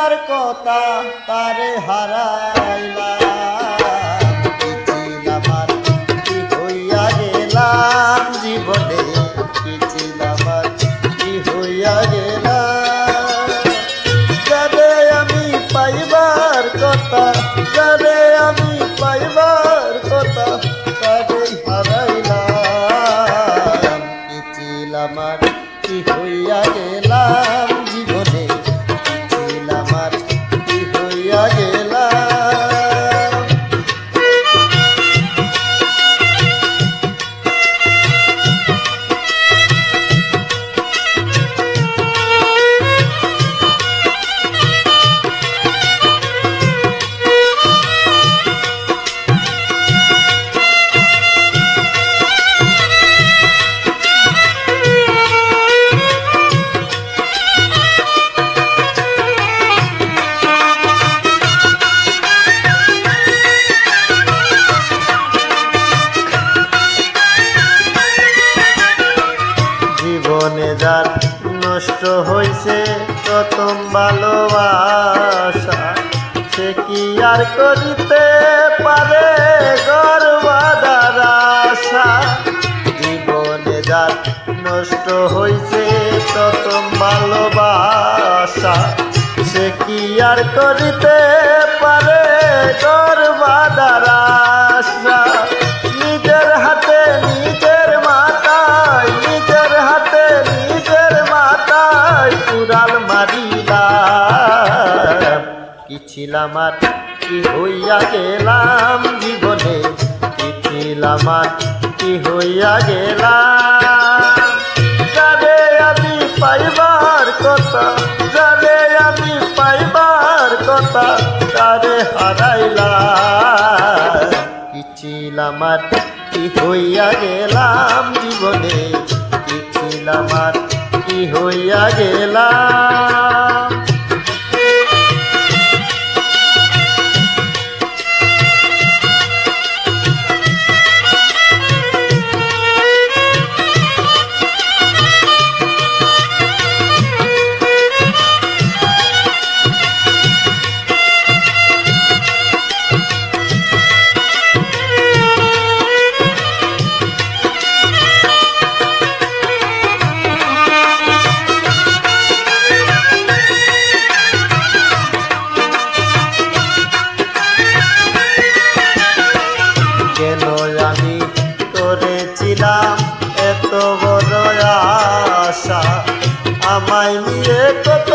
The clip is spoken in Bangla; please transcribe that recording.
পাইবার কথা তারে হারাইলাম। কি ছিল আমার কি হইয়া গেলাম জীবনে, কি ছিল আমার কি হইয়া গেলাম। যারে আমি পাইবার কথা, যারে আমি পাইবার কথা তারে হারাইলাম। কি ছিল আমার কি হইয়া গেলাম জীবনে, কি ছিল আমার কি হইয়া গেলাম। জীবনে যার নষ্ট হইছে প্রথম ভালোবাসা, সে কি আর করিতে পারে ঘর বাঁধার আশা। জীবনে যার নষ্ট হইছে প্রথম ভালোবাসা, সে কি আর করিতে পারে ঘর বাঁধার আশা। নিজের হাতে নিজের মাথায়, নিজের হাতে নিজের মাথায় কুড়াল মারিলাম। কি ছিল আমার কি হইয়া গেলাম জীবনে, কি ছিল আমার কি হইয়া গেলাম। যারে আমি পাইবার কথা, যারে আমি পাইবার কথা তারে হারাইলাম। কি ছিল আমার কি হইয়া গেলাম জীবনে, কি ছিল আমার কি হইয়া গেলাম। কেন আমি করেছিলাম এত বড় আশা, আমায় নিয়ে কত